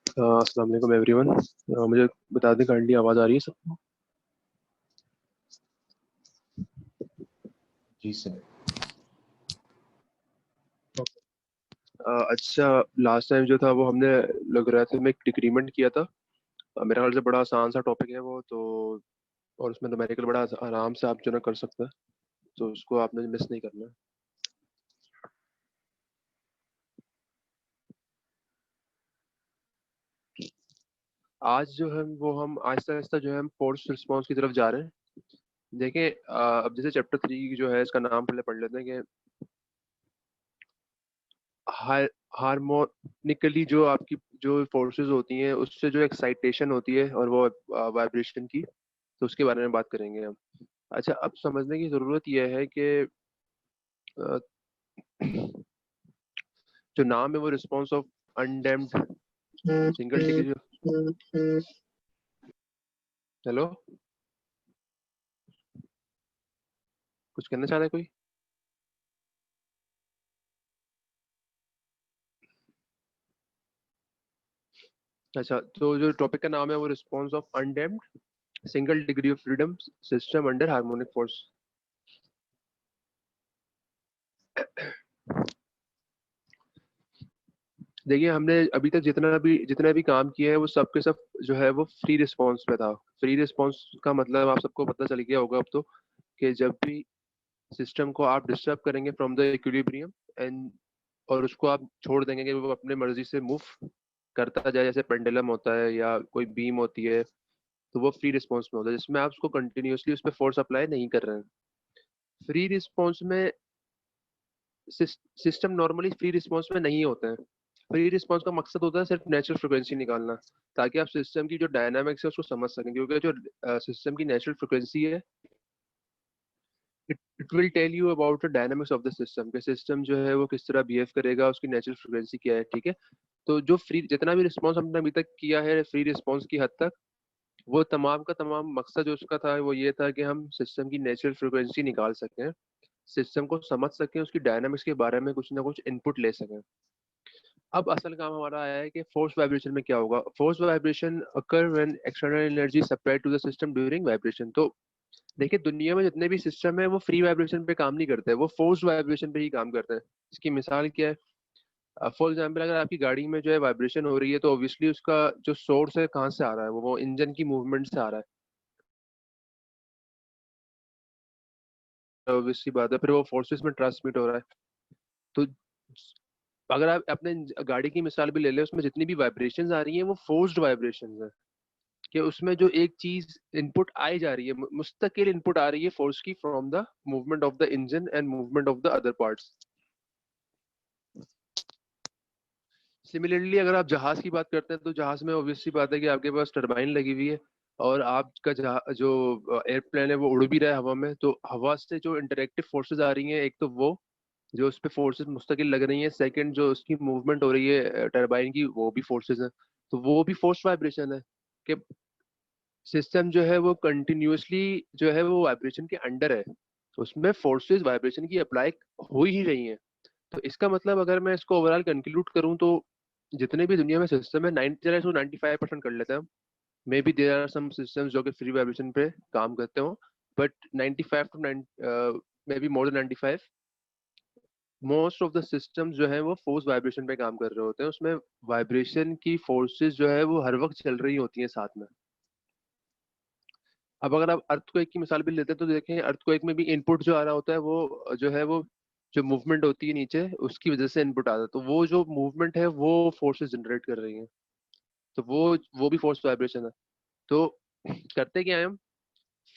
अस्सलाम वालेकुम एवरीवन। मुझे बता दें काइंडली आवाज़ आ रही है सबको? जी सर। अच्छा, लास्ट टाइम जो था वो हमने लोगारिथम में एक डिक्रीमेंट किया था। मेरे ख्याल से बड़ा आसान सा टॉपिक है वो तो। और उसमें न्यूमेरिकल बड़ा आराम से आप जो ना कर सकते हैं, तो उसको आपने मिस नहीं करना है। आज जो है वो हम आहिस्ता आहिस्ता जो है हम फोर्स रिस्पॉन्स की तरफ जा रहे हैं। देखें, अब जैसे चैप्टर 3 जो है इसका नाम पहले पढ़ लेते हैं कि हार्मोनिकली जो आपकी जो फोर्सेस होती हैं उससे जो एक्साइटेशन होती है और वो वाइब्रेशन की, तो उसके बारे में बात करेंगे हम। अच्छा, अब समझने की ज़रूरत यह है कि अ, जो नाम है वो response of undamped single degree. Hello, कुछ कहना चाह रहा है कोई? अच्छा, तो जो टॉपिक का नाम है वो response of undamped single degree of freedom system under harmonic force. देखिए, हमने अभी तक जितना भी काम किया है वो सब के सब जो है वो फ्री रिस्पॉन्स पे था। फ्री रिस्पॉन्स का मतलब आप सबको पता चल गया होगा अब तो, कि जब भी सिस्टम को आप डिस्टर्ब करेंगे फ्रॉम द इक्विलिब्रियम एंड और उसको आप छोड़ देंगे कि वो अपने मर्जी से मूव करता जाए, जैसे पेंडुलम होता है या कोई बीम होती है, तो वो फ्री रिस्पॉन्स में होता है जिसमें आप उसको कंटिन्यूअसली उस पर फोर्स अप्लाई नहीं कर रहे हैं। फ्री रिस्पॉन्स में सिस्टम नॉर्मली फ्री रिस्पॉन्स में नहीं होते हैं। फ्री रिस्पॉन्स का मकसद होता है सिर्फ नेचुरल फ्रिक्वेंसी निकालना, ताकि आप सिस्टम की जो डायनामिक्स है उसको समझ सकें, क्योंकि जो सिस्टम की नेचुरल फ्रिक्वेंसी है, it will tell you about the dynamics of the system, के सिस्टम जो है वो किस तरह बिहेव करेगा, उसकी नेचुरल फ्रिक्वेंसी क्या है। ठीक है, तो जो फ्री जितना भी रिस्पॉन्स हमने अभी तक किया है फ्री रिस्पॉन्स की हद तक, वो तमाम का तमाम मकसद जो उसका था वो ये था कि हम सिस्टम की नेचुरल फ्रिक्वेंसी निकाल सकें, सिस्टम को समझ सकें, उसकी डायनामिक्स के बारे में कुछ ना कुछ इनपुट ले सकें। अब असल काम हमारा आया है कि फोर्स वाइब्रेशन में क्या होगा। Force vibration occur when external energy supply to the system during vibration. तो देखिए, दुनिया में जितने भी सिस्टम है वो फ्री वाइब्रेशन पे काम नहीं करते, वो फोर्स वाइब्रेशन पे ही काम करते हैं। इसकी मिसाल क्या है? फॉर एग्जाम्पल, अगर आपकी गाड़ी में जो है वाइब्रेशन हो रही है तो ऑब्वियसली उसका जो सोर्स है कहाँ से आ रहा है, वो इंजन की मूवमेंट से आ रहा है। ऑब्वियसली बात है, फिर वो फोर्सेस में ट्रांसमिट हो रहा है। तो अगर आप अपने गाड़ी की मिसाल भी ले लें, उसमें जितनी भी वाइब्रेशंस आ रही हैं वो फोर्स्ड वाइब्रेशंस हैं, कि उसमें जो एक चीज इनपुट आई जा रही है, मुस्तकिल इनपुट आ रही है फोर्स की from the movement of the engine and movement of the other parts. Similarly अगर आप जहाज की बात करते हैं तो जहाज में ऑब्वियसली बात है कि आपके पास टरबाइन लगी हुई है, और आपका जो एयरप्लेन है वो उड़ भी रहा है हवा में, तो हवा से जो इंटरेक्टिव फोर्सेस आ रही हैं, एक तो वो जो उस पे फोर्सेस मुस्तकिल लग रही हैं, सेकंड जो उसकी मूवमेंट हो रही है टरबाइन की, वो भी फोर्सेस हैं। तो वो भी फोर्स वाइब्रेशन है, कि सिस्टम जो है वो कंटिन्यूअसली जो है वो वाइब्रेशन के अंडर है, तो उसमें फोर्सेस वाइब्रेशन की अप्लाई हो ही रही हैं। तो इसका मतलब अगर मैं इसको ओवरऑल कंक्लूड करूं तो जितने भी दुनिया में सिस्टम है 95% कर लेते हैं हम। May be there are some systems जो कि फ्री वाइब्रेशन पे काम करते हो, but 95 to 9 may be more than 95, most of the systems जो है वो फोर्स वाइब्रेशन पे काम कर रहे होते हैं। उसमें वाइब्रेशन की फोर्सेस जो है वो हर वक्त चल रही होती हैं साथ में। अब अगर आप अर्थक्वेक की मिसाल भी लेते हैं तो देखें, अर्थक्वेक में भी इनपुट जो आ रहा होता है वो जो है वो जो मूवमेंट होती है नीचे उसकी वजह से इनपुट आता है, तो वो जो मूवमेंट है वो फोर्सेस जनरेट कर रही है, तो वो भी फोर्स वाइब्रेशन है। तो करते क्या है हम,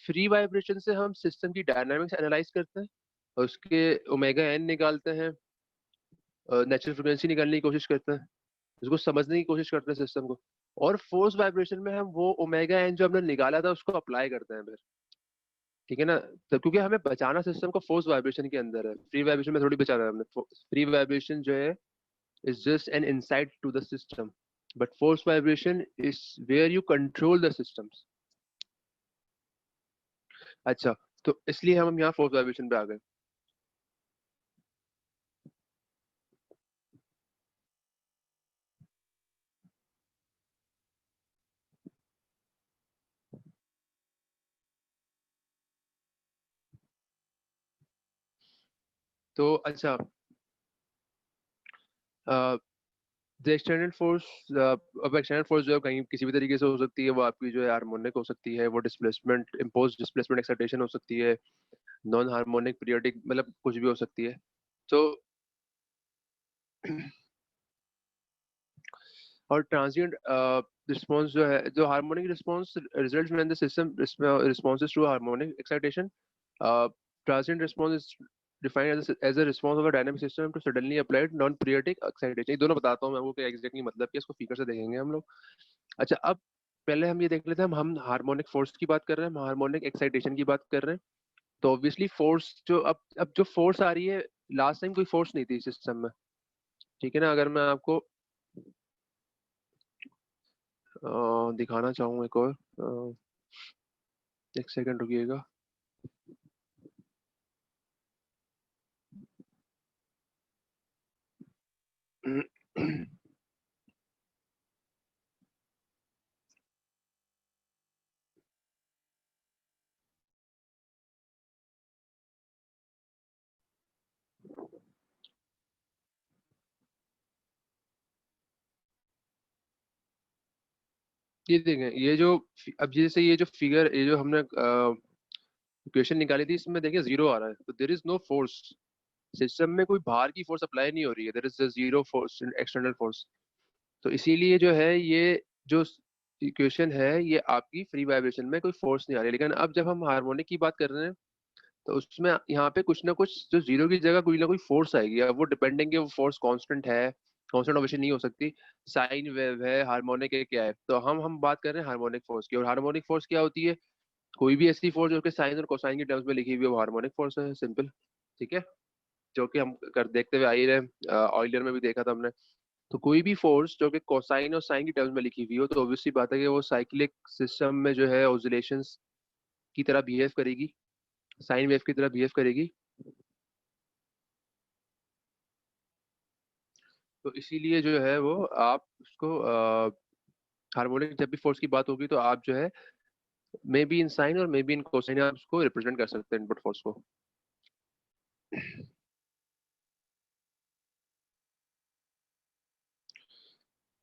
फ्री वाइब्रेशन से हम सिस्टम की डायनामिक्स एनालाइज करते हैं, और उसके ओमेगा एन निकालते हैं, नेचुरल फ्रिक्वेंसी निकालने की कोशिश करते हैं, उसको समझने की कोशिश करते हैं सिस्टम को, और फोर्स वाइब्रेशन में हम वो ओमेगा एन जो हमने निकाला था उसको अप्लाई करते हैं फिर। ठीक है ना? तो क्योंकि हमें बचाना सिस्टम को फोर्स वाइब्रेशन के अंदर है, फ्री वाइब्रेशन में थोड़ी बचाना है हमने। फ्री वाइब्रेशन जो है is just an insight to the system, but force vibration is where you control the systems. अच्छा, तो इसलिए हम यहाँ फोर्स वाइब्रेशन पे आ गए। तो अच्छा, द एक्सटर्नल फोर्स, अब एक्सटर्नल फोर्स जो है कहीं किसी भी तरीके से हो सकती है, वो आपकी जो है हार्मोनिक हो सकती है, वो डिस्प्लेसमेंट, इम्पोज डिस्प्लेसमेंट एक्साइटेशन हो सकती है, नॉन हार्मोनिक पीरियोडिक, मतलब कुछ भी हो सकती है। तो और ट्रांजिएंट रिस्पॉन्स जो है, जो harmonic response results when the system responses to harmonic excitation. Transient response is defined as a response of a dynamic system to suddenly applied non periodic excitation. ये दोनों बताता हूँ मैं आपको क्या एग्जैक्टली मतलब कि इसको फिगर से देखेंगे हम लोग। अच्छा, अब पहले हम ये देख लेते हैं, हम हार्मोनिक फोर्स की बात कर रहे हैं, हम हार्मोनिक एक्साइटेशन की बात कर रहे हैं। तो ऑब्वियसली फोर्स जो अब जो फोर्स आ रही है, लास्ट टाइम कोई फोर्स नहीं थी सिस्टम में, ठीक है ना। अगर मैं आपको दिखाना चाहूँ एक और, एक सेकंड रुकिएगा। ये देखें, ये जो अब जैसे ये जो फिगर, ये जो हमने इक्वेशन निकाली थी, इसमें देखिए जीरो आ रहा है, तो there is no force. System में कोई बाहर की फोर्स अप्लाई नहीं हो रही है, there is zero force, external force. तो इसीलिए जो है ये जो इक्वेशन है, ये आपकी फ्री वाइब्रेशन में कोई फोर्स नहीं आ रही। लेकिन अब जब हम हार्मोनिक की बात कर रहे हैं, तो उसमें यहाँ पे कुछ ना कुछ जो जीरो की जगह कोई ना कोई फोर्स आएगी। अब वो डिपेंडिंग है, वो फोर्स कांस्टेंट है, कांस्टेंट ऑब्वियसली नहीं हो सकती, साइन वेव है, हार्मोनिक है, क्या है। तो हम बात कर रहे हैं हार्मोनिक फोर्स की। और हार्मोनिक फोर्स क्या होती है? कोई भी ऐसी फोर्स जो कि साइन और कोसाइन के टर्म्स में लिखी हुई है, वो हार्मोनिक फोर्स है, सिंपल। ठीक है, जो कि हम कर देखते हुए आ ही रहे, ऑयलर में भी देखा था हमने। तो कोई भी फोर्स जो कि कोसाइन और साइन की टर्म्स में लिखी हुई हो, तो ऑब्वियसली बात है कि वो साइक्लिक सिस्टम में जो है ऑसिलेशंस की तरह बिहेव करेगी, साइन वेव की तरह बिहेव करेगी। तो इसीलिए जो है वो आप उसको हार्मोनिक जब भी फोर्स की बात होगी, तो आप जो है मे बी इन साइन और मे बी इन कोसाइन आप उसको रिप्रेजेंट कर सकते हैं, इनपुट फोर्स को।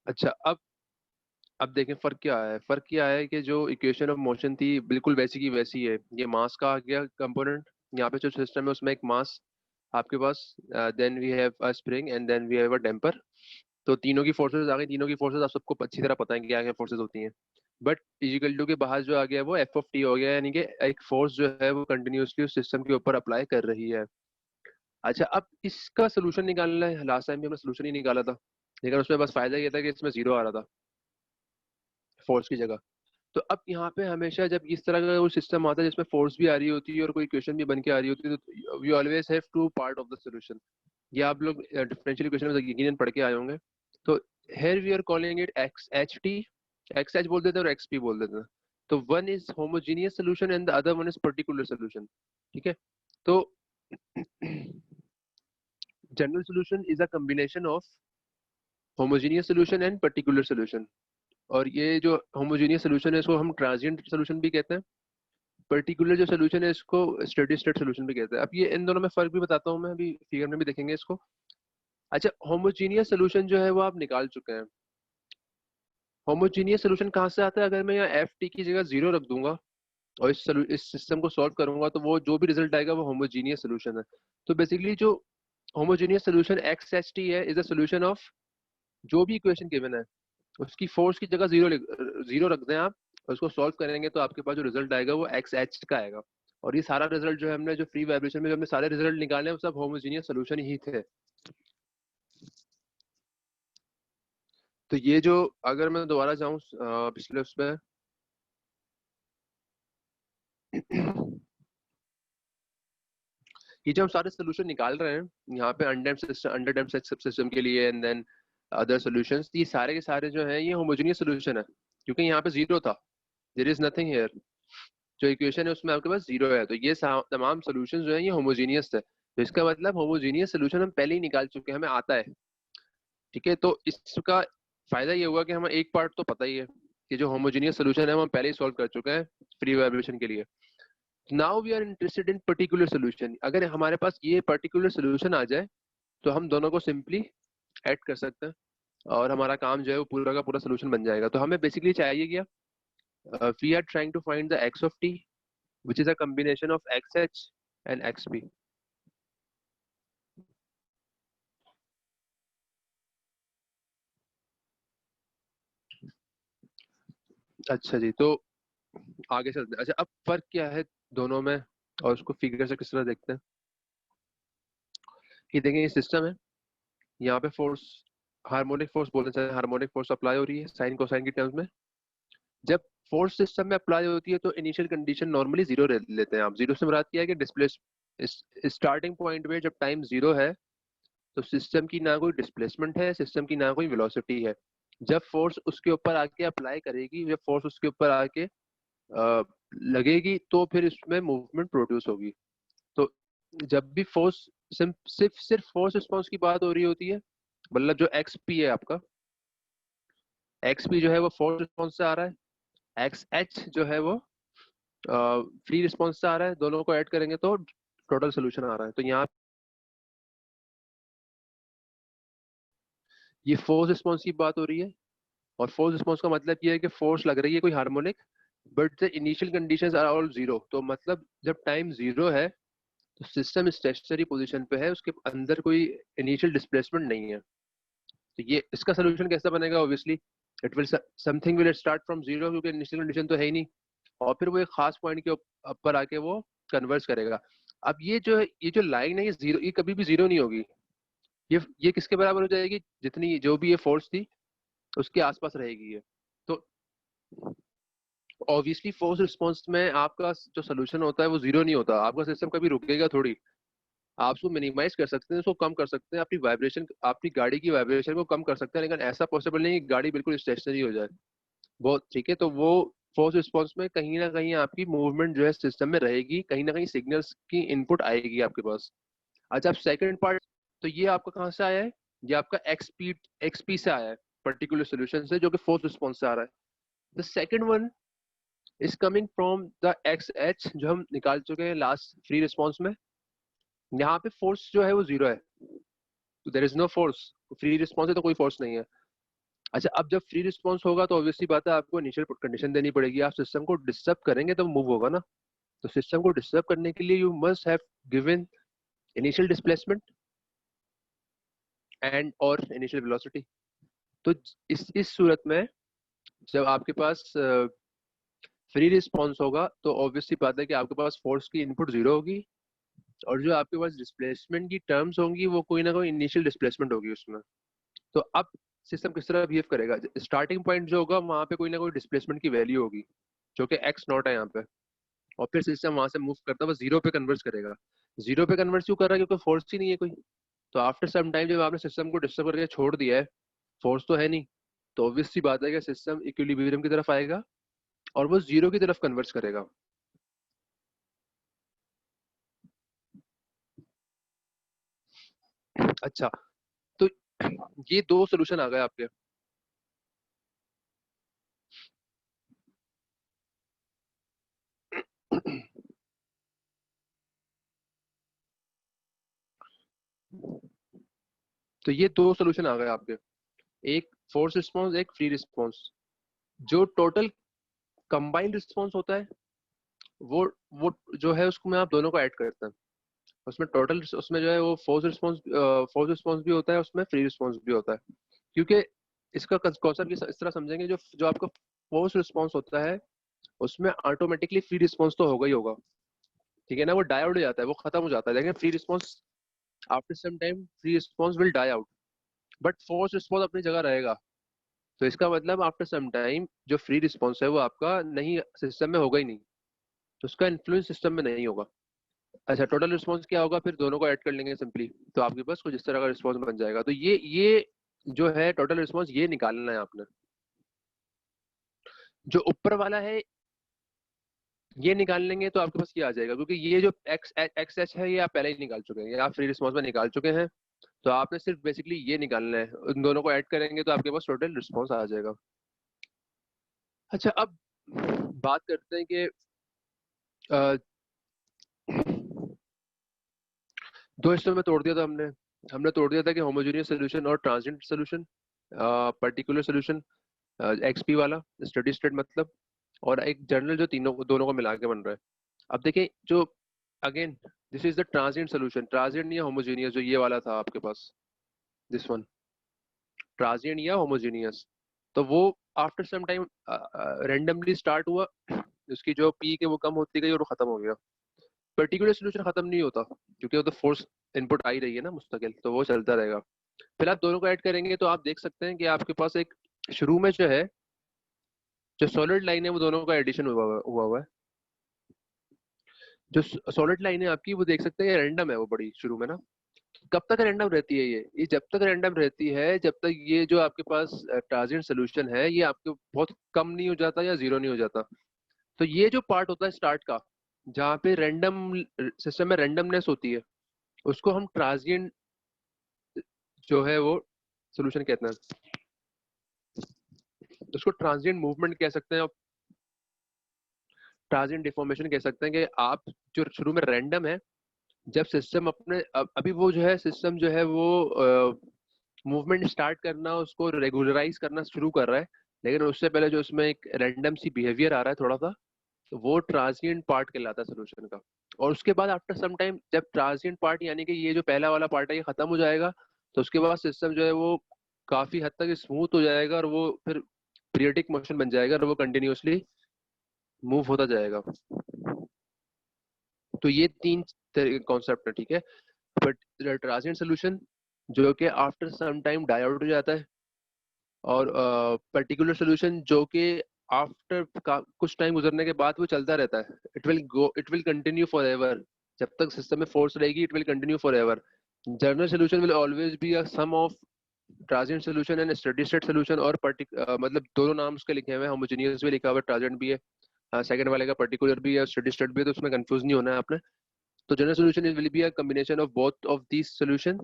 अच्छा, अब देखें फर्क क्या है। फर्क क्या है कि जो इक्वेशन ऑफ मोशन थी बिल्कुल वैसी की वैसी है। ये मास का आ गया कंपोनेंट, यहाँ पे जो सिस्टम है उसमें एक मास आपके पास, then we have a spring and then we have a damper. तो तीनों की फोर्सेस आ गई। तीनों की फोर्सेस आप सबको अच्छी तरह पता है कि क्या क्या फोर्सेस होती हैं। बट इजिकल टू के बाहर जो आ गया वो एफ ऑफ टी हो गया, यानी कि एक फोर्स जो है वो कंटिन्यूसली उस सिस्टम के ऊपर अप्लाई कर रही है। अच्छा, अब इसका सोल्यूशन निकालना है। लास्ट टाइम भी हमने सोल्यूशन ही निकाला था, लेकिन उसमें बस फायदा ये था कि इसमें जीरो आ रहा था फोर्स की जगह। तो अब यहाँ पे हमेशा जब इस तरह का वो सिस्टम आता है जिसमें फोर्स भी आ रही होती है और कोई इक्वेशन भी बन के आ रही होती है, तो we always have two part of the solution. ये आप लोग डिफरेंशियल इक्वेशन में यकीनन पढ़ के आए होंगे। तो here we are calling it x h t, x h बोल देते हैं और एक्स पी बोल देते हैं। तो one is homogeneous solution and the other one is particular solution. ठीक है, तो general solution is a combination of homogeneous solution and particular solution. और ये जो होमोजीनियस सोल्यूशन है इसको हम ट्रांजिएंट सोल्यूशन भी कहते हैं। पर्टिकुलर जो सोल्यूशन है इसको स्टेडी स्टेट सोल्यूशन भी कहते हैं। अब ये इन दोनों में फर्क भी बताता हूँ मैं, अभी फिगर में भी देखेंगे इसको। अच्छा, होमोजीनियस सोल्यूशन जो है वो आप निकाल चुके हैं। होमोजीनियस सोल्यूशन कहाँ से आता है? अगर मैं यहाँ एफ टी की जगह जीरो रख दूंगा और इस सिस्टम को सॉल्व करूंगा, तो वो जो भी रिजल्ट आएगा वो होमोजीनियस सोल्यूशन है। तो बेसिकली जो homogeneous solution x h T है, इज अ सोल्यूशन ऑफ जो भी इक्वेशन गिवन है, उसकी फोर्स की जगह जीरो रख दें आप, और उसको सॉल्व करेंगे तो आपके पास जो रिजल्ट आएगा वो एक्स एच का आएगा। और ये सारा रिजल्ट जो है हमने जो फ्री वाइब्रेशन में जो हमने सारे रिजल्ट निकाले हैं, वो सब होमोजीनियस सोल्यूशन ही थे। तो ये जो, अगर मैं दोबारा जाऊं पिछले उसमें, ये जो हम सारे सोल्यूशन निकाल रहे हैं यहाँ पे अनडैम्प्ड सिस्टम, अंडरडैम्प्ड सिस्टम के लिए, एंड देन अदर सॉल्यूशंस, ये सारे के सारे जो है ये होमोजेनियस सॉल्यूशन है, क्योंकि यहाँ पे जीरो था। There is nothing here. जो इक्वेशन है उसमें आपके पास जीरो है, तो ये तमाम सॉल्यूशंस जो है ये होमोजेनियस है। तो इसका मतलब होमोजेनियस सॉल्यूशन हम पहले ही निकाल चुके हैं, हमें आता है। ठीक है, तो इसका फायदा ये हुआ कि हमें एक पार्ट तो पता ही है कि जो होमोजेनियस सॉल्यूशन है वो हम पहले ही सॉल्व कर चुके हैं फ्री वाइब्रेशन के लिए। Now we are interested in particular solution. अगर हमारे पास ये पर्टिकुलर सोल्यूशन आ जाए तो हम दोनों को सिंपली ऐड कर सकते हैं और हमारा काम जो है वो पूरा का पूरा सोल्यूशन बन जाएगा। तो हमें बेसिकली चाहिए क्या, we are trying to find the x of t which is a combination of xh and xp। अच्छा जी, तो आगे चलते हैं। अच्छा, अब फर्क क्या है दोनों में और उसको फिगर से किस तरह देखते हैं। ये देखें, ये सिस्टम है, यहाँ पे फोर्स, हार्मोनिक फोर्स बोलना चाहिए, हार्मोनिक फोर्स अप्लाई हो रही है साइन कोसाइन की टर्म्स में। जब फोर्स सिस्टम में अप्लाई होती है तो इनिशियल कंडीशन नॉर्मली जीरो लेते हैं आप। जीरो से मुराद क्या है कि डिस्प्लेस स्टार्टिंग पॉइंट में जब टाइम जीरो है तो सिस्टम की ना कोई डिस्प्लेसमेंट है, सिस्टम की ना कोई वेलोसिटी है। जब फोर्स उसके ऊपर आके अप्लाई करेगी, जब फोर्स उसके ऊपर आके लगेगी तो फिर इसमें मूवमेंट प्रोड्यूस होगी। तो जब भी फोर्स, सिर्फ फोर्स रिस्पॉन्स की बात हो रही होती है, मतलब जो एक्स पी है आपका, एक्स पी जो है वो फोर्स रिस्पॉन्स से आ रहा है, एक्स एच जो है वो फ्री रिस्पॉन्स से आ रहा है, दोनों को ऐड करेंगे तो टोटल सोल्यूशन आ रहा है। तो यहाँ ये फोर्स रिस्पॉन्स की बात हो रही है और फोर्स रिस्पॉन्स का मतलब ये है कि फोर्स लग रही है कोई harmonic, but the initial conditions are all zero. तो मतलब जब टाइम जीरो है तो सिस्टम स्टेशनरी पोजीशन पे है, उसके अंदर कोई इनिशियल डिस्प्लेसमेंट नहीं है। तो ये इसका सोल्यूशन कैसा बनेगा, obviously it will something will start from zero, क्योंकि इनिशियल कंडीशन तो है ही नहीं, और फिर वो एक खास पॉइंट के ऊपर आके वो कन्वर्स करेगा। अब ये जो लाइन है, ये जीरो, ये कभी भी जीरो नहीं होगी। ये किसके बराबर हो जाएगी, जितनी जो भी ये फोर्स थी उसके आसपास रहेगी ये। तो ऑब्वियसली फोर्स रिस्पॉन्स में आपका जो सोल्यूशन होता है वो जीरो नहीं होता, आपका सिस्टम कभी रुकेगा थोड़ी। आप उसको मिनिमाइज कर सकते हैं, उसको कम कर सकते हैं, अपनी वाइब्रेशन, अपनी गाड़ी की वाइब्रेशन को कम कर सकते हैं, लेकिन ऐसा पॉसिबल नहीं कि गाड़ी बिल्कुल स्टेशनरी हो जाए। बहुत ठीक है, तो वो फोर्स रिस्पॉन्स में कहीं ना कहीं आपकी मूवमेंट जो है सिस्टम में रहेगी, कहीं ना कहीं सिग्नल्स की इनपुट आएगी आपके पास। अच्छा, अब सेकंड पार्ट, तो ये आपका कहाँ से आया है, ये आपका एक्सपी से आया है, पर्टिकुलर सोल्यूशन से जो कि फोर्स रिस्पॉन्स से आ रहा है। The second one is coming from the x H जो हम निकाल चुके हैं लास्ट फ्री रिस्पॉन्स में। यहाँ पे फोर्स जो है वो जीरो है, तो there is no force, free response है तो कोई फोर्स नहीं है। अच्छा, अब जब फ्री रिस्पॉन्स होगा तो ऑब्वियसली बात है आपको इनिशियल कंडीशन देनी पड़ेगी, आप सिस्टम को डिस्टर्ब करेंगे तो मूव होगा ना। तो सिस्टम को डिस्टर्ब करने के लिए you must have given initial displacement and और इनिशियल वेलोसिटी। तो इस सूरत में जब आपके पास फ्री रिस्पॉन्स होगा तो ऑब्वियसली बात है कि आपके पास फोर्स की इनपुट जीरो होगी, और जो आपके पास डिस्प्लेसमेंट की टर्म्स होंगी वो कोई ना कोई इनिशियल डिस्प्लेसमेंट होगी उसमें। तो अब सिस्टम किस तरह बिहेव करेगा, स्टार्टिंग पॉइंट जो होगा वहां पे कोई ना कोई डिस्प्लेसमेंट की वैल्यू होगी जो कि एक्स नॉट है यहाँ पे, और फिर सिस्टम वहां से मूव करता हुआ जीरो पे कन्वर्ट करेगा। जीरो पे कन्वर्ट क्यों कर रहा है, क्योंकि फोर्स ही नहीं है कोई। तो आफ्टर सम टाइम जब आपने सिस्टम को डिस्टर्ब करके छोड़ दिया है, फोर्स तो है नहीं, तो ऑब्वियस सी बात है कि सिस्टम इक्विलिब्रियम की तरफ आएगा और वो जीरो की तरफ कन्वर्ट करेगा। अच्छा, तो ये दो सोल्यूशन आ गए आपके। तो ये दो सोल्यूशन आ गए आपके, एक फोर्स रिस्पॉन्स, एक फ्री रिस्पॉन्स। जो टोटल कंबाइंड रिस्पॉन्स होता है वो वो जो है उसको में आप दोनों को ऐड करते हैं, उसमें टोटल, उसमें जो है वो फोर्स रिस्पॉन्स भी होता है, उसमें फ्री रिस्पॉन्स भी होता है। क्योंकि इसका कॉन्सेप्ट इस तरह समझेंगे, जो जो आपका फोर्स रिस्पॉन्स होता है उसमें ऑटोमेटिकली फ्री रिस्पॉन्स तो होगा ही होगा, ठीक है ना, वो डाई आउट हो जाता है, वो खत्म हो जाता है, लेकिन free response after some time free response will die out, but force response अपनी जगह रहेगा। तो इसका मतलब आफ्टर सम टाइम जो फ्री रिस्पॉन्स है वो आपका नहीं, सिस्टम में होगा ही नहीं, तो उसका इन्फ्लुएंस सिस्टम में नहीं होगा। अच्छा, टोटल रिस्पॉन्स क्या होगा, फिर दोनों को ऐड कर लेंगे सिंपली, तो आपके पास कुछ इस तरह का रिस्पॉन्स बन जाएगा। तो ये जो है टोटल रिस्पॉन्स ये निकालना है आपने। जो ऊपर वाला है ये निकाल लेंगे तो आपके पास ये आ जाएगा, क्योंकि ये जो एक्स एक्स एच है ये आप पहले ही निकाल चुके हैं, ये आप फ्री रिस्पॉन्स में निकाल चुके हैं। तो आपने सिर्फ बेसिकली ये निकालना है, उन दोनों को ऐड करेंगे तो आपके पास टोटल रिस्पॉन्स आ जाएगा। अच्छा, अब बात करते हैं कि दो हिस्सों में तोड़ दिया था हमने। हमने तोड़ दिया था कि होमोजेनियस सोल्यूशन और transient solution, particular solution XP वाला स्टडी स्टेट मतलब, और एक जनरल जो तीनों को दोनों को मिला के बन रहा है। अब देखिए जो again this is the transient solution, transient नहीं है होमोजेनियस, जो ये वाला था आपके पास, दिस वन ट्रांजिएंट या होमोजेनियस। तो वो after some time randomly start हुआ, उसकी जो पी के वो कम होती गई और वो खत्म हो गया। पर्टिकुलर सोल्यूशन खत्म नहीं होता क्योंकि वो तो फोर्स इनपुट आ ही रही है ना मुस्तकिल, तो वो चलता रहेगा। फिर आप दोनों को ऐड करेंगे तो आप देख सकते हैं कि आपके पास एक शुरू में जो है, जो सॉलिड लाइन है वो दोनों का एडिशन हुआ हुआ है। जो सॉलिड लाइन है आपकी वो देख सकते हैं रैंडम है वो बड़ी शुरू में ना। कब तक रैंडम रहती है ये जब तक रैंडम रहती है जब तक ये जो आपके पास ट्रांजिएंट सोल्यूशन है ये आपके बहुत कम नहीं हो जाता या जीरो नहीं हो जाता। तो ये जो पार्ट होता है स्टार्ट का, जहाँ पे रैंडम सिस्टम में रैंडमनेस होती है, उसको हम ट्रांजिएंट जो है वो सोल्यूशन कहते हैं। उसको ट्रांजिएंट मूवमेंट कह सकते हैं, ट्रांजिएंट डिफॉर्मेशन कह सकते हैं कि आप जो शुरू में रैंडम है, जब सिस्टम अपने अभी वो जो है सिस्टम जो है वो मूवमेंट स्टार्ट करना उसको रेगुलराइज करना शुरू कर रहा है, लेकिन उससे पहले जो उसमें एक रैंडम सी बिहेवियर आ रहा है थोड़ा सा, तो वो ट्रांजिएंट पार्ट कहलाता है सोल्यूशन का। और उसके बाद आफ्टर सम टाइम जब ट्रांजिएंट पार्ट यानी कि ये जो पहला वाला पार्ट है ये खत्म हो जाएगा, तो उसके बाद सिस्टम जो है वो काफी हद तक स्मूथ हो जाएगा और वो फिर पीरियडिक मोशन बन जाएगा और वो कंटिन्यूअसली मूव होता जाएगा। तो ये तीन कॉन्सेप्ट है, ठीक है। बट ट्रांजिएंट सोल्यूशन जो कि after some time die out हो जाता है, और पर्टिकुलर सोल्यूशन जो कि आफ्टर कुछ टाइम गुजरने के बाद वो चलता रहता है, it will continue forever. जब तक सिस्टम में फोर्स रहेगी it will continue forever. General solution will always be a sum of transient solution and steady state solution, और मतलब दोनों नाम उसके लिखे हुए हैं, होमोजेनियस भी लिखा हुआ है, ट्रांजिएंट भी है। सेकंड वाले का पर्टिकुलर भी है, स्टेडी स्टेट भी है, तो उसमें कंफ्यूज नहीं होना है आपने। तो general solution will be a combination of both of these solution.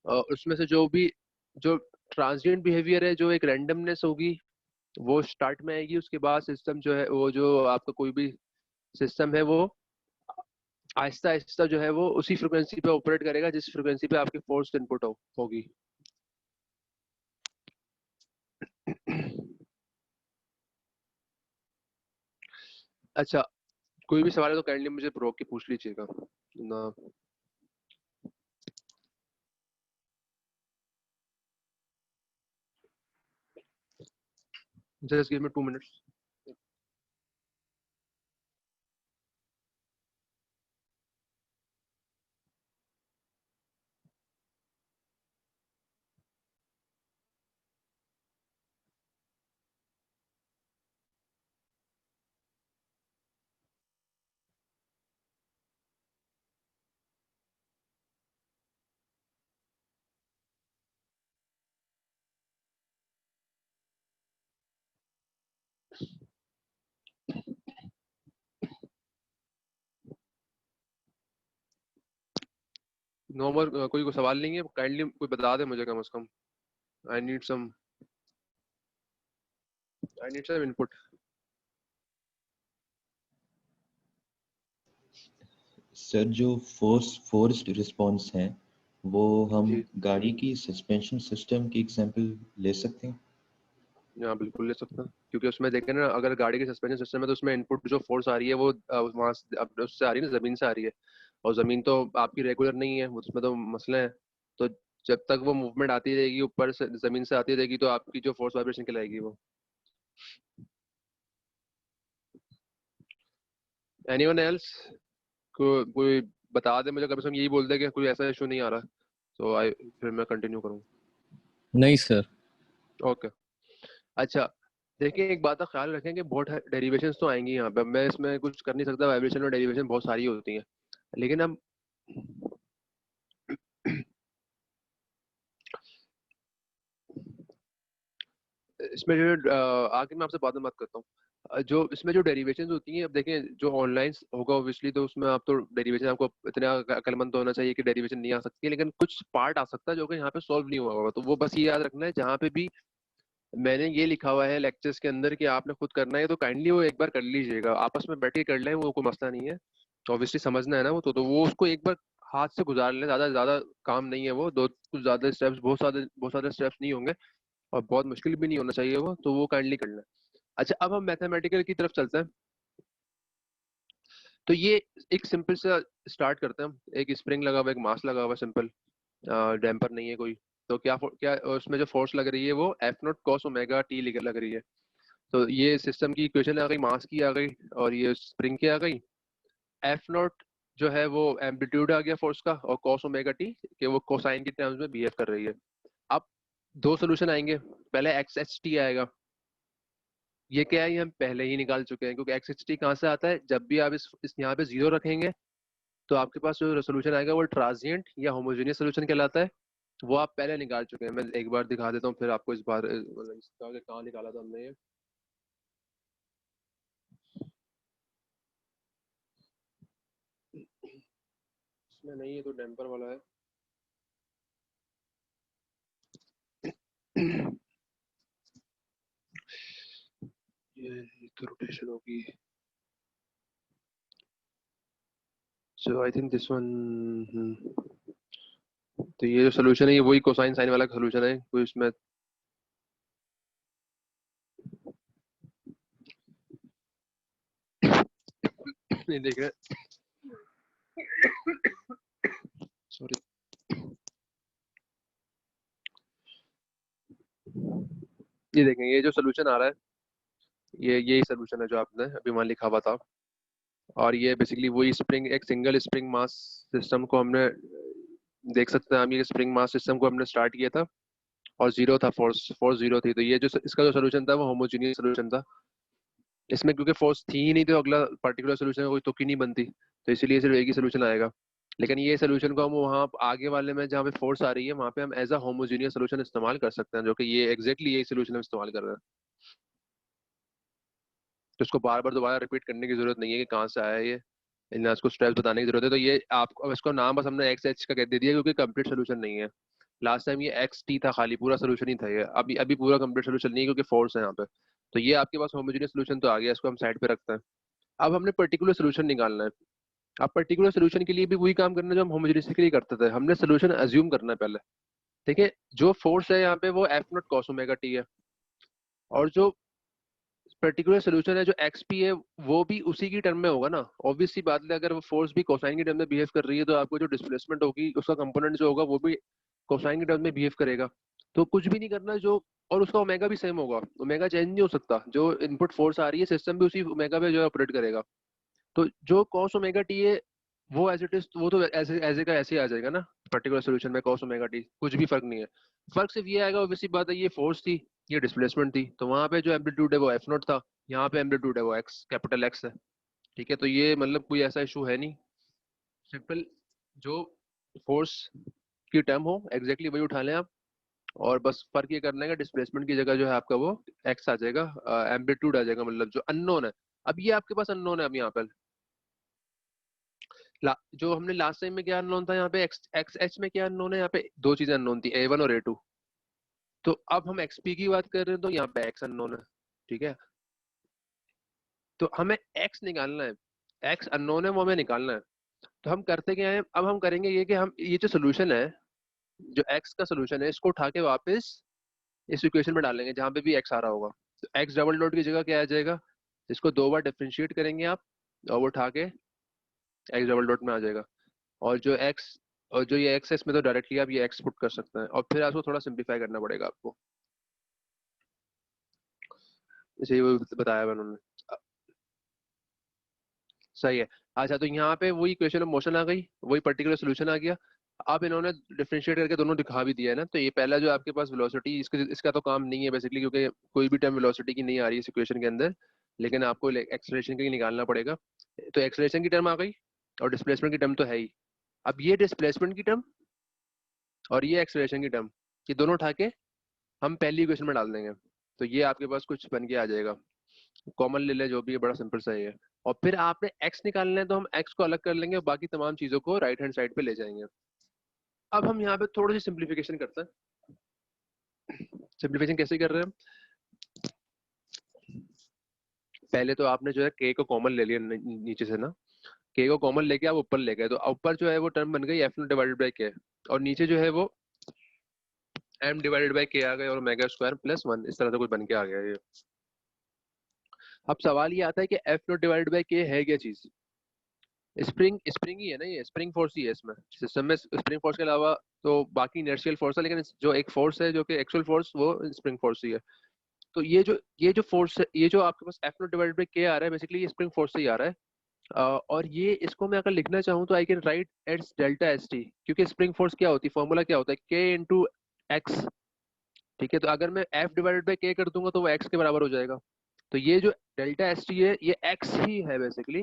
उसमें से जो भी जो ट्रांजिएंट बिहेवियर है, जो एक रैंडमनेस होगी वो स्टार्ट में आएगी, उसके बाद सिस्टम जो है वो जो आपका कोई भी सिस्टम है वो आहिस्ता आहिस्ता जो है वो उसी फ्रिक्वेंसी पे ऑपरेट करेगा जिस फ्रिक्वेंसी पे आपकी फोर्स इनपुट होगी। अच्छा, कोई भी सवाल है तो काइंडली मुझे रोक के पूछ लीजिएगा ना। Just give me 2 minutes. Normal कोई सवाल नहीं है, काइंडली कोई बता दे मुझे कम से कम। I need some I need some input. Sir जो फोर्स्ड रिस्पॉन्स है वो हम जी गाड़ी की सस्पेंशन सिस्टम की एग्जांपल ले सकते हैं। हाँ बिल्कुल ले सकते हैं, क्योंकि उसमें देखें ना, अगर गाड़ी के सस्पेंशन सिस्टम है तो उसमें इनपुट जो फोर्स आ रही है वो वहां से उससे आ रही है ना, जमीन से आ रही है। और जमीन तो आपकी रेगुलर नहीं है, वो उसमें तो मसले हैं। तो जब तक वो मूवमेंट आती रहेगी ऊपर से जमीन से आती रहेगी तो आपकी जो फोर्स वाइब्रेशन कहलाएगी वो। एनीवन एल्स कोई बता दे मुझे, कम से कम यही बोल दे कि कोई ऐसा इशू नहीं आ रहा, तो आई फिर मैं कंटिन्यू करूँ। नहीं सर। ओके। अच्छा, देखिए एक बात का ख्याल रखें कि बहुत डेरिवेशंस तो आएंगी यहाँ पे, मैं इसमें कुछ कर नहीं सकता, वाइब्रेशन और डेरिवेशन बहुत सारी होती हैं। लेकिन अब इसमें जो आगे मैं आपसे बाद में बात करता हूँ। जो इसमें जो डेरिवेशंस होती हैं, अब देखें जो ऑनलाइन होगा ऑब्वियसली, तो उसमें आप तो डेरिवेशन आपको इतना अक्लमंद होना चाहिए कि डेरिवेशन नहीं आ सकती है, लेकिन कुछ पार्ट आ सकता है जो कि यहाँ पे सॉल्व नहीं हुआ होगा। तो वो बस ये याद रखना है, जहाँ पे भी मैंने ये लिखा हुआ है लेक्चर्स के अंदर कि आपने खुद करना है, तो काइंडली वो एक बार कर लीजिएगा, आपस में बैठ के कर लें, वो कोई मसला नहीं है। तो ऑब्वियसली समझना है ना वो, तो वो उसको एक बार हाथ से गुजार लें, ज़्यादा ज़्यादा काम नहीं है वो, दो कुछ ज़्यादा स्टेप्स, बहुत सारे स्टेप्स नहीं होंगे और बहुत मुश्किल भी नहीं होना चाहिए वो, तो वो काइंडली कर लें। अच्छा, अब हम मैथमेटिकल की तरफ चलते हैं। तो ये एक सिंपल सा स्टार्ट करते हैं हम। एक स्प्रिंग लगा हुआ, एक मास लगा हुआ, सिंपल, डैम्पर नहीं है कोई। तो क्या उसमें जो फोर्स लग रही है वो F not cos omega T लग रही है। तो ये सिस्टम की इक्वेशन आ गई, मास की आ गई और ये स्प्रिंग की आ गई। एफ नॉट जो है वो एम्पलीट्यूड आ गया फोर्स का, और कॉस ओमेगा टी कि वो कोसाइन की टर्म्स में बिहेव कर रही है। अब दो सोल्यूशन आएंगे। पहले एक्स एच टी आएगा। ये क्या है, ये हम पहले ही निकाल चुके हैं, क्योंकि एक्स एच टी कहाँ से आता है, जब भी आप इस यहाँ पे जीरो रखेंगे तो आपके पास जो सोल्यूशन आएगा वो ट्रांजिएंट या होमोजेनियस सोल्यूशन कहलाता है। वो आप पहले निकाल चुके हैं। मैं एक बार दिखा देता हूँ, फिर आपको इस बार मतलब इसका कि कहाँ निकाला था हमने ये। इसमें नहीं है तो डैम्पर वाला है। ये तो रोटेशन होगी। सो आई थिंक दिस वन। तो ये जो सोल्यूशन है ये वही कोसाइन साइन वाला सोल्यूशन है, कोई इसमें नहीं देख रहे। सॉरी। ये देखें, ये जो सोल्यूशन आ रहा है ये यही सोल्यूशन है जो आपने अभी वहां लिखा हुआ था। और ये बेसिकली वही स्प्रिंग, एक सिंगल स्प्रिंग मास सिस्टम को हमने देख सकते हैं हम, ये स्प्रिंग मास सिस्टम को हमने स्टार्ट किया था और जीरो था, फोर्स फोर्स जीरो थी। तो ये जो इसका जो सोल्यूशन था वो होमोजीनियस सोल्यूशन था। इसमें क्योंकि फोर्स थी ही नहीं तो अगला पर्टिकुलर सोल्यूशन कोई तुक ही नहीं बनती, तो इसीलिए सिर्फ एक ही सोल्यूशन आएगा। लेकिन ये सोल्यूशन को हम वहाँ आगे वाले में जहाँ पे फोर्स आ रही है वहाँ पे हम एज अ होमोजीनियस सोल्यूशन इस्तेमाल कर सकते हैं, जो कि ये एग्जैक्टली यही सोल्यूशन हम इस्तेमाल कर रहे हैं। तो इसको बार बार दोबारा रिपीट करने की जरूरत नहीं है कि कहाँ से आया है ये, ना इसको स्टेप्स बताने की जरूरत है। तो ये आपको, अब इसको नाम बस हमने एक्स एच का कह दे दिया क्योंकि कंप्लीट सोल्यूशन नहीं है। लास्ट टाइम ये एक्स टी था, खाली पूरा सोल्यूशन ही था ये। अभी अभी पूरा कंप्लीट सोल्यूशन नहीं है क्योंकि फोर्स है यहाँ पे। तो ये आपके पास होमोजेनियस सोल्यूशन तो आ गया, इसको हम साइड पे रखते हैं। अब हमने पर्टिकुलर सोल्यूशन निकालना है। अब पर्टिकुलर सोल्यूशन के लिए भी वही काम करना है जो हम होमोजेनियस के लिए करते थे। हमने सोल्यूशन अज्यूम करना है पहले। ठीक है, जो फोर्स है यहाँ पे वो F not cos omega T है, और जो पर्टिकुलर सोल्यूशन है जो एक्स पी है वो भी उसी की टर्म में होगा ना। ऑब्वियस सी बात है, अगर वो फोर्स भी कोसाइन की टर्म में बिहेव कर रही है तो आपको जो डिस्प्लेसमेंट होगी उसका कंपोनेंट जो होगा वो भी कोसाइन की टर्म में बिहेव करेगा। तो कुछ भी नहीं करना जो, और उसका ओमेगा भी सेम होगा, ओमेगा चेंज नहीं हो सकता। जो इनपुट फोर्स आ रही है सिस्टम भी उसी ओमेगा पे जो है ऑपरेट करेगा। तो जो कॉस ओमेगा टी है वो एज इट इज, वो तो ऐसे ऐसे का ऐसे ही आ जाएगा ना। पर्टिकुलर सोल्यूशन में कॉस ओमेगा टी कुछ भी फर्क नहीं है। फर्क सिर्फ ये आएगा, ऑब्वियसली बात है, ये फोर्स थी, ये डिस्प्लेसमेंट थी। तो वहां पे जो एम्पलीट्यूड है वो एफ नॉट था, यहाँ पे एम्पलीट्यूड है वो एक्स, कैपिटल एक्स है। ठीक है, तो ये मतलब कोई ऐसा इशू है नहीं। सिंपल, जो फोर्स की टर्म हो एग्जैक्टली वही उठा लें आप। और बस फर्क ये करना है कि डिस्प्लेसमेंट की जगह जो है आपका वो एक्स आ जाएगा, एम्पलीट्यूड आ जाएगा, मतलब जो अननोन है। अब ये आपके पास अननोन है। अब यहाँ पे जो हमने लास्ट टाइम में क्या अननोन था, यहाँ पे एक्स एक्स एच में क्या अननोन है, यहाँ पे दो चीजें अननोन थी, ए वन और ए टू। तो अब हम एक्स पी की बात कर रहे हैं तो यहाँ पे एक्स अननोन है। ठीक है, तो हमें एक्स निकालना है, एक्स अननोन है वो हमें निकालना है। तो हम करते क्या है, अब हम करेंगे ये कि हम ये जो सोल्यूशन है, जो एक्स का सोल्यूशन है, इसको उठा के वापस इस इक्वेशन में डालेंगे जहां पे भी एक्स आ रहा होगा। तो एक्स डबल डॉट की जगह क्या आ जाएगा, इसको दो बार डिफरेंशिएट करेंगे आप, और वो उठा के एक्स डबल डॉट में आ जाएगा। और जो एक्स, और जो ये एक्स है इसमें तो डायरेक्टली आप ये एक्स पुट कर सकते हैं, और फिर आपको थोड़ा सिंप्लीफाई करना पड़ेगा आपको, जैसे ये वो बताया मैंने उन्होंने। सही है। अच्छा, तो यहाँ पे वही इक्वेशन ऑफ मोशन आ गई, वही पर्टिकुलर सोल्यूशन आ गया। अब इन्होंने डिफरेंशिएट करके दोनों दिखा भी दिया है ना। तो ये पहला जो आपके पास वेलोसिटी, इसका तो काम नहीं है बेसिकली, क्योंकि कोई भी टर्म वेलोसिटी की नहीं आ रही है इस इक्वेशन के अंदर। लेकिन आपको एक्सेलरेशन की निकालना पड़ेगा। तो एक्सेलरेशन की टर्म आ गई और डिस्प्लेसमेंट की टर्म तो है ही। अब ये डिस्प्लेसमेंट की टर्म और ये एक्सेलरेशन की टर्म, ये दोनों उठा के हम पहली इक्वेशन में डाल देंगे। तो ये आपके पास कुछ बन के आ जाएगा। कॉमन ले ले जो भी है, बड़ा सिंपल सा ही है। और फिर आपने एक्स निकालना है तो हम एक्स को अलग कर लेंगे और बाकी तमाम चीजों को राइट हैंड साइड पे ले जाएंगे। अब हम यहाँ पे थोड़ी सी सिंप्लीफिकेशन करते हैं। सिंप्लीफिकेशन कैसे कर रहे हैं, पहले तो आपने जो है के को कॉमन ले लिया नीचे से ना। के को कॉमन लेके आप ऊपर ले गए, तो ऊपर जो है वो टर्म बन गई एफ नॉट डिवाइडेड बाई के, और नीचे जो है वो एम डिवाइडेड बाई के आ गए और ओमेगा स्क्वायर प्लस 1, इस तरह से कुछ बन के आ गया ये। अब सवाल ये आता है कि एफ नॉट डिवाइडेड बाई के है क्या चीज? स्प्रिंग ही है ना, ये स्प्रिंग फोर्स ही है इसमें, सिस्टम में स्प्रिंग फोर्स के अलावा तो बाकी इनर्शियल फोर्स है, लेकिन जो एक फोर्स है जो कि एक्चुअल फोर्स, वो स्प्रिंग फोर्स ही है। तो ये जो फोर्स है, ये जो आपके पास एफ नॉट डिवाइडेड बाई के आ रहा है, बेसिकली ये स्प्रिंग फोर्स से ही आ रहा है। और ये इसको मैं अगर लिखना चाहूँ तो I can write as delta S T, क्योंकि स्प्रिंग फोर्स क्या होती है, फॉर्मूला क्या होता है, के इंटू एक्स। ठीक है, तो अगर मैं एफ डिवाइडेड बाई के कर दूंगा तो वो एक्स के बराबर हो जाएगा। तो ये जो डेल्टा एस टी है ये एक्स ही है बेसिकली,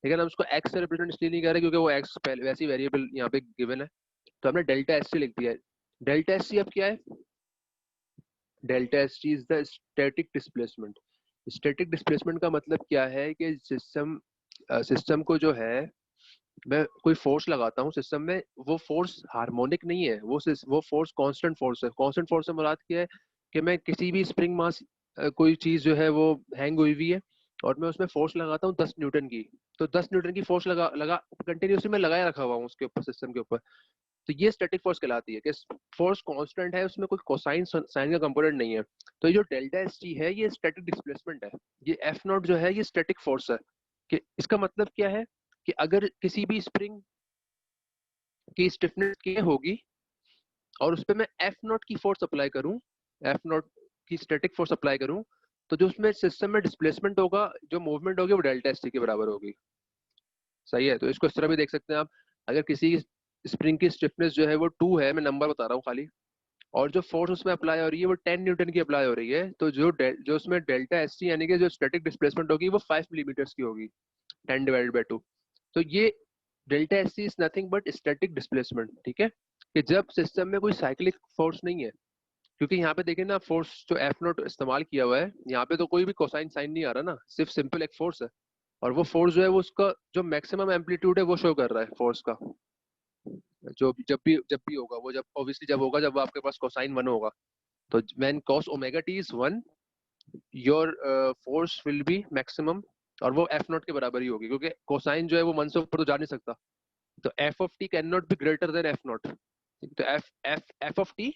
लेकिन हम उसको एक्स से रिप्रेजेंट इसलिए नहीं कर रहे क्योंकि वो एक्स वैसी वेरिएबल यहाँ पे गिवन है, तो हमने डेल्टा एस टी लिख दिया है। डेल्टा एस टी अब क्या है? Delta S t is the static displacement. Static displacement का मतलब क्या है कि सिस्टम को जो है, मैं कोई फोर्स लगाता हूँ सिस्टम में, वो फोर्स हार्मोनिक नहीं है, वो फोर्स कांस्टेंट फोर्स है। कांस्टेंट फोर्स से मुराद क्या है कि मैं किसी भी स्प्रिंग मास, कोई चीज जो है वो हैंग हुई हुई है और मैं उसमें फोर्स लगाता हूँ 10 न्यूटन की, तो 10 न्यूटन की फोर्स लगा लगा कंटिन्यूसली मैं लगाए रखा हुआ हूँ उसके ऊपर, सिस्टम के ऊपर, तो ये स्टैटिक फोर्स कहलाती है कि फोर्स कांस्टेंट है, उसमें कोई कोसाइन साइन का कंपोनेंट नहीं है। तो ये जो डेल्टा एस टी है ये स्टैटिक डिस्प्लेसमेंट है। ये एफ नॉट जो है ये स्टैटिक फोर्स है। कि इसका मतलब क्या है कि अगर किसी भी स्प्रिंग की स्टिफनेस के होगी और उस पर मैं एफ नॉट की फोर्स अप्लाई करूं, एफ नॉट की स्टैटिक फोर्स अप्लाई करूं, तो जो उसमें सिस्टम में डिस्प्लेसमेंट होगा, जो मूवमेंट होगी, वो डेल्टा एस टी के बराबर होगी। सही है, तो इसको इस तरह भी देख सकते हैं आप। अगर किसी स्प्रिंग की स्टिफनेस जो है वो 2 है, मैं नंबर बता रहा हूँ खाली, और जो फोर्स उसमें अप्लाई हो रही है वो 10 न्यूटन की अप्लाई हो रही है, तो जो उसमें डेल्टा एस टी यानी कि जो स्टैटिक डिस्प्लेसमेंट होगी वो 5 मिलीमीटर की होगी, 10 डिवाइडेड बाई 2। तो ये delta s c is nothing but static displacement. ठीक है, कि जब सिस्टम में कोई साइक्लिक फोर्स नहीं है, क्योंकि यहाँ पे देखें ना, फोर्स जो एफ नोट इस्तेमाल किया हुआ है यहाँ पे तो कोई भी कोसाइन साइन नहीं आ रहा ना, सिर्फ सिंपल एक फोर्स है, और वो फोर्स जो है वो उसका जो मैक्सिमम एम्पलीट्यूड है वो शो कर रहा है फोर्स का। जो जब भी होगा वो, जब ऑब्वियसली जब होगा जब आपके पास कोसाइन 1 होगा, तो when cos omega T is 1, your force will be maximum, और वो एफ नॉट के बराबर ही होगी, क्योंकि कोसाइन जो है वो 1 से ऊपर तो जा नहीं सकता, तो F of T can not be greater than F naught. तो F F F of T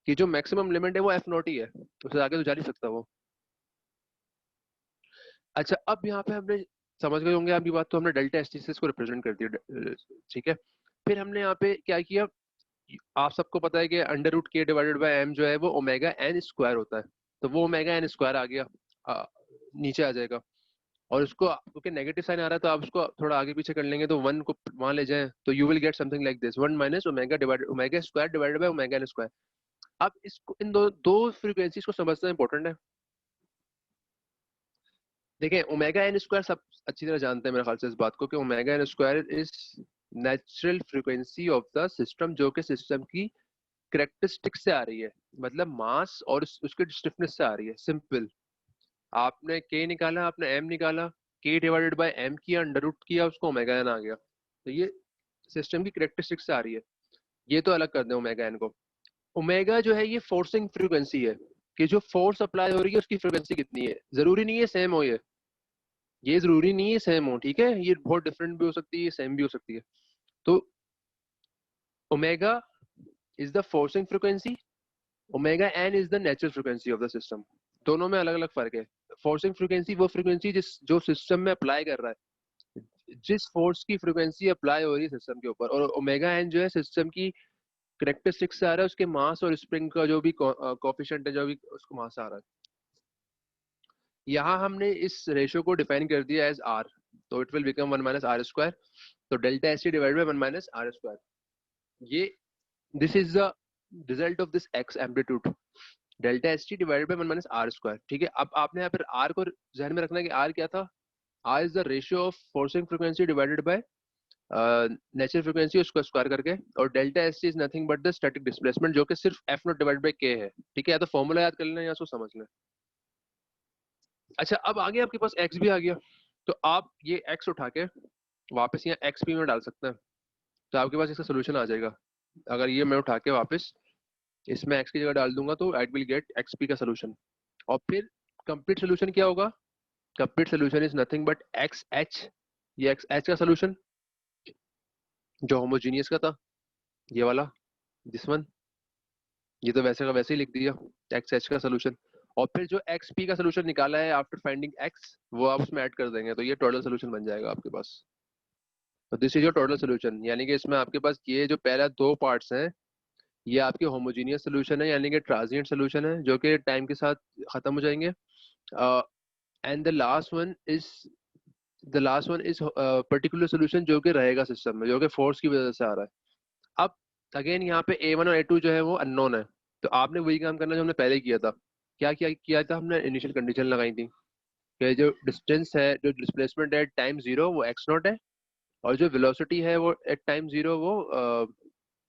की जो मैक्सिमम लिमिट है वो एफ नॉट ही है, उससे आगे तो जा नहीं सकता वो। अच्छा, अब यहाँ पे हमने समझ गए होंगे आपकी बात, तो हमने डेल्टा एस टी से इसको रिप्रेजेंट कर दिया। ठीक है, फिर हमने यहाँ पे क्या किया, आप सबको पता है कि अंडर रूट के डिवाइडेड बाय एम जो है वो ओमेगा एन स्क्वायर होता है, तो वो ओमेगा एन स्क्वायर आ गया, नीचे आ जाएगा, और उसको क्योंकि नेगेटिव साइन आ रहा है तो आप उसको थोड़ा आगे पीछे कर लेंगे, तो 1 को वहां ले जाएं तो you will get something like this, 1 minus omega divided omega square divided by omega n square. अब इसको इन दो फ्रीक्वेंसीज को समझना इंपॉर्टेंट है। देखिए, ओमेगा एन स्क्वायर सब अच्छी तरह जानते हैं मेरे ख्याल से इस बात को, कि omega n square is natural frequency of the system, जो कि सिस्टम की करेक्टरिस्टिक से आ रही है, मतलब मास और उसके स्टिफनेस से आ रही है। सिंपल, आपने के निकाला, आपने एम निकाला, के डिवाइडेड बाय एम किया, अंडर रूट किया, उसको ओमेगा एन आ गया, तो ये सिस्टम की करेक्टरिस्टिक से आ रही है। ये तो अलग कर दें ओमेगा एन को। ओमेगा जो है ये फोर्सिंग फ्रीक्वेंसी है, कि जो फोर्स अप्लाई हो रही है उसकी फ्रीक्वेंसी कितनी है। जरूरी नहीं है सेम हो, ये जरूरी नहीं है सेम हो, ठीक है, ये बहुत डिफरेंट भी हो सकती है, सेम भी हो सकती है। तो omega is the forcing frequency, omega n is the natural frequency of the system. दोनों में अलग अलग फर्क है। फोर्सिंग फ्रीक्वेंसी वो फ्रीक्वेंसी जो सिस्टम में अप्लाई कर रहा है, जिस फोर्स की फ्रीक्वेंसी अप्लाई हो रही है सिस्टम के ऊपर, और ओमेगा एन जो है सिस्टम की करेक्टरिस्टिक्स से आ रहा है, उसके मास और स्प्रिंग का जो भी कोफिशिएंट है, जो भी उसको मास आ रहा है। यहाँ हमने इस रेशियो को डिफाइन कर दिया एज आर, तो it will become 1 minus R square, तो delta S T divide by 1 minus R square. ये this is the result of this X amplitude, delta S T divided by 1 minus R square. ठीक है, अब आपने यहाँ पर are को ध्यान में रखना है कि आर क्या था, R is the ratio of forcing frequency divided by natural frequency, उसको स्क्वायर करके, और delta S t is nothing but the static displacement, जो कि सिर्फ एफ नॉट डिवाइडेड बाय के है। ठीक है, या तो फॉर्मूला याद कर लेना या उसको समझ लें। अच्छा, अब आगे आपके पास एक्स भी आ गया, तो आप ये एक्स उठा के वापस यहाँ एक्स पी में डाल सकते हैं, तो आपके पास इसका सोल्यूशन आ जाएगा। अगर ये मैं उठा के वापस इसमें एक्स की जगह डाल दूंगा तो I will get x P का सोल्यूशन, और फिर कंप्लीट सोल्यूशन क्या होगा, complete solution is nothing but x H ये एक्स एच का सोल्यूशन जो होमोजीनियस का था, ये वाला, दिस वन, ये तो वैसे का वैसे ही लिख दिया, एक्स एच का सोल्यूशन। और फिर जो एक्स पी का सोल्यूशन निकाला है आफ्टर फाइंडिंग एक्स, वो आप उसमें ऐड कर देंगे, तो ये टोटल सोल्यूशन बन जाएगा आपके पास। तो this is your total solution, यानी कि इसमें आपके पास ये जो पहला दो पार्ट्स हैं, ये आपके होमोजीनियस सोल्यूशन है, यानी कि ट्रांजिएंट सोल्यूशन है, जो कि टाइम के साथ खत्म हो जाएंगे। And the last one is particular solution जो कि रहेगा सिस्टम में, जो कि फोर्स की वजह से आ रहा है। अब अगेन यहाँ पे A1 और A2 जो है वो अननोन है, तो आपने वही काम करना जो हमने पहले किया था। क्या किया था हमने? इनिशियल कंडीशन लगाई थी कि जो डिस्टेंस है, जो डिस्प्लेसमेंट है टाइम जीरो, वो एक्स नॉट है, और जो वेलोसिटी है वो एट टाइम जीरो वो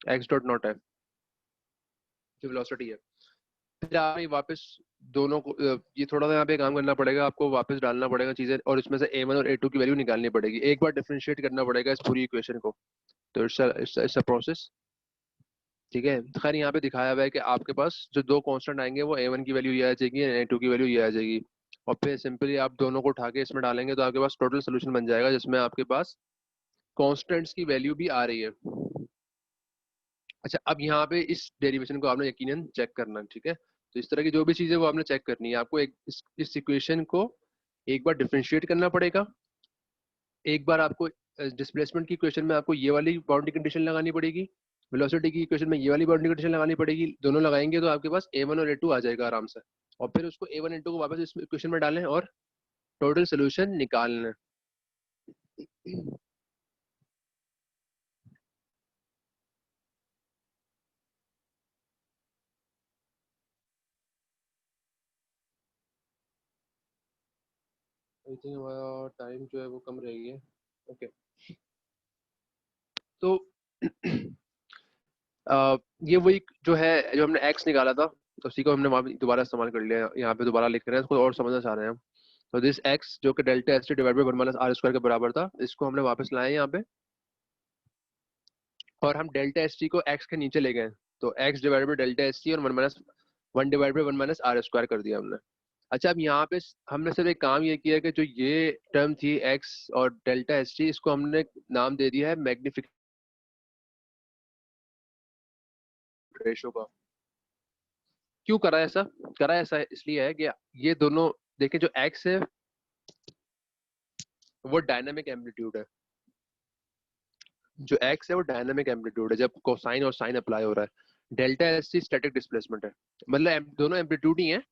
एक्स डॉट नॉट है, जो वेलोसिटी है। फिर आप ये वापस दोनों को ये थोड़ा सा यहाँ पे काम करना पड़ेगा आपको, वापस डालना पड़ेगा चीजें, और इसमें से A1 और A2 की वैल्यू निकालनी पड़ेगी, एक बार डिफरेंशिएट करना पड़ेगा इस पूरी इक्वेशन को। तो इट्स अ प्रोसेस, ठीक है। तो खैर यहाँ पे दिखाया हुआ है कि आपके पास जो दो कांस्टेंट आएंगे वो A1 की वैल्यू ये आ जाएगी, A2 की वैल्यू ये आ जाएगी, और फिर सिंपली आप दोनों को उठा के इसमें डालेंगे तो आपके पास टोटल सोल्यूशन बन जाएगा, जिसमें आपके पास कांस्टेंट्स की वैल्यू भी आ रही है। अच्छा, अब यहाँ पे इस डेरिवेशन को आपने यकीनन चेक करना है, ठीक है। तो इस तरह की जो भी चीजें वो आपने चेक करनी है, आपको एक इस इक्वेशन को एक बार डिफरेंशिएट करना पड़ेगा, एक बार आपको डिस्प्लेसमेंट की इक्वेशन में आपको ये वाली बाउंड्री कंडीशन लगानी पड़ेगी, वेलोसिटी की इक्वेशन में ये वाली बाउंड्री कंडीशन लगानी पड़ेगी, दोनों लगाएंगे तो आपके पास A1 और A2 आ जाएगा आराम से, और फिर उसको A1 A2 को वापस इस इक्वेशन में डालें और टोटल सोल्यूशन निकाल लें। आई थिंक हमारा टाइम जो है वो कम रहेगी, ओके। तो ये वही जो है, जो हमने एक्स निकाला था, तो उसी को हमने वहाँ पे दोबारा इस्तेमाल कर लिया, यहाँ पे दोबारा लिख रहे हैं इसको और समझना चाह रहे हैं हम। तो दिस एक्स जो कि delta S T divide by one minus R square के बराबर था, इसको हमने वापस लाए यहाँ पे, और हम डेल्टा एस टी को एक्स के नीचे ले गए, तो X divide by delta S T और one divide by one minus R square कर दिया हमने। अच्छा, अब यहाँ पे हमने सिर्फ एक काम ये किया कि जो ये टर्म थी एक्स और डेल्टा एस टी, इसको हमने नाम दे दिया है मैग्निफिकेशन रेशो का। क्यों करा ऐसा? करा ऐसा इसलिए है कि ये दोनों देखें, जो एक्स है वो डायनामिक एम्पलीट्यूड है, जो एक्स है वो डायनामिक एम्पलीट्यूड है जब कोसाइन और साइन अप्लाई हो रहा है। Delta S T static displacement है, मतलब दोनों एम्पलीट्यूड ही है,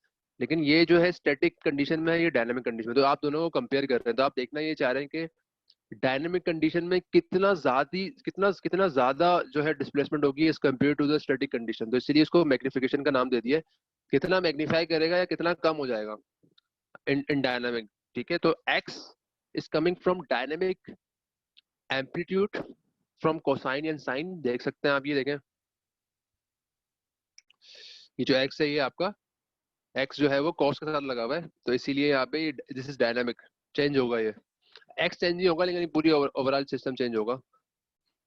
लेकिन ये जो है स्टैटिक कंडीशन में है, ये डायनामिक कंडीशन में। तो आप दोनों को कंपेयर कर रहे हैं, तो आप देखना ये चाह रहे हैं कि डायनामिक कंडीशन में कितना ज्यादा जो है डिस्प्लेसमेंट होगी as compare to the static condition. तो इसलिए इसको मैग्निफिकेशन का नाम दे दिया है, कितना मैग्नीफाई करेगा या कितना कम हो जाएगा इन डायनामिक, ठीक है। तो x is coming from dynamic amplitude from cosine and sine, देख सकते हैं आप, ये देखें, ये जो एक्स है ये आपका एक्स जो है वो कॉस के साथ लगा हुआ है, तो इसीलिए यहाँ पे दिस इज डायनामिक, चेंज होगा, ये एक्स चेंज नहीं होगा लेकिन पूरी ओवरऑल सिस्टम चेंज होगा।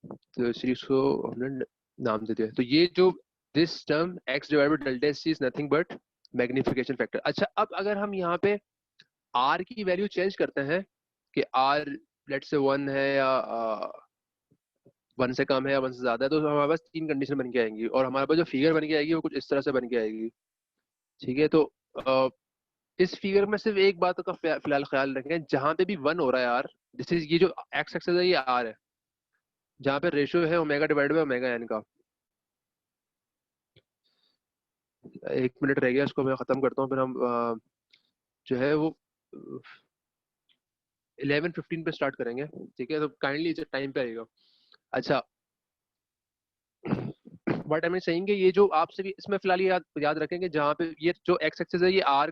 तो इस सीरीज को हमने नाम दे दिया, तो ये जो this term x divide by delta S is nothing but magnification factor. अच्छा, अब अगर हम यहाँ पे आर की वैल्यू चेंज करते हैं कि आर लेट से वन है या वन से कम है या वन से ज्यादा है, तो हमारे पास तीन कंडीशन बन के आएंगी, और हमारे पास जो फिगर बन के आएगी वो कुछ इस तरह से बन के आएगी, ठीक है। तो इस फिगर में सिर्फ एक बात का फिलहाल ख्याल रखें, जहां पे भी वन हो रहा है आर, दिस इज, ये जो एक्स एक्सेस है ये आर है, जहाँ पे रेशियो है omega divide by omega n का। एक मिनट रह गया, इसको मैं खत्म करता हूँ, फिर हम जो है वो 11:15 पे स्टार्ट करेंगे, ठीक है। तो काइंडली टाइम पे आएगा। अच्छा, बट हमें सेइंग ये जो आपसे भी इसमें फिलहाल याद रखेंगे, जहाँ पे ये जो एक्स एक्सेस है ये आर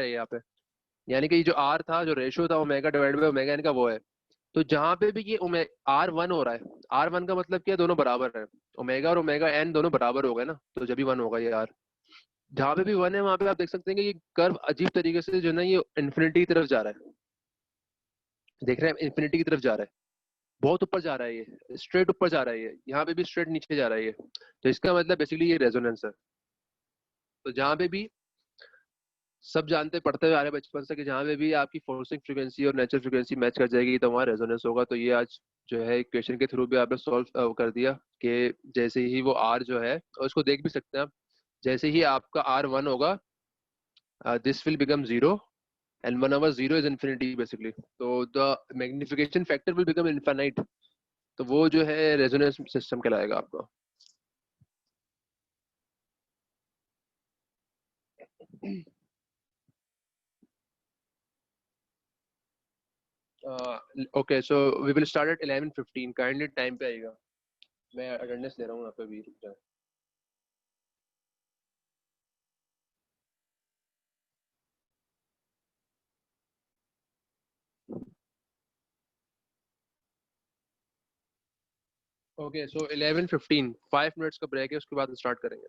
है यहाँ पे, यानी कि ये जो आर था, जो रेशियो था omega divide by omega n का, वो है। तो जहाँ पे भी ये आर वन हो रहा है, आर वन का मतलब क्या, दोनों बराबर है, ओमेगा और ओमेगा एन दोनों बराबर हो गए ना, तो जब भी वन होगा ये आर। जहाँ पे भी वन है वहां पे आप देख सकते हैं कि ये कर्व अजीब तरीके से जो है ना ये इन्फिनिटी की तरफ जा रहा है, देख रहे हैं, इन्फिनिटी की तरफ जा रहा है, बहुत ऊपर जा रहा है, ये स्ट्रेट ऊपर जा रहा है, ये यहाँ पे भी स्ट्रेट नीचे जा रहा है ये। तो इसका मतलब बेसिकली ये रेजोनेंस है। तो जहाँ पे भी सब जानते पढ़ते हुए आ रहे हैं बचपन से कि जहाँ पे भी आपकी फोर्सिंग फ्रीक्वेंसी और नेचुरल फ्रीक्वेंसी मैच कर जाएगी तो वहाँ रेजोनेंस होगा। तो ये आज जो है इक्वेशन के थ्रू भी आपने सॉल्व कर दिया कि जैसे ही वो आर जो है, और इसको देख भी सकते हैं आप, जैसे ही आपका आर 1 होगा, this will become 0, and whenever 0 is infinity basically, so the magnification factor will become infinite। तो वो जो है रेजोनेंस सिस्टम कहलाएगा आपका। Okay, so we will start at 11:15। Kindly time पे आएगा, मैं अटेंडेंस ले रहा हूँ यहाँ पे भी, रुक जाए। ओके, सो 11:15, 5 मिनट्स का ब्रेक है, उसके बाद स्टार्ट करेंगे।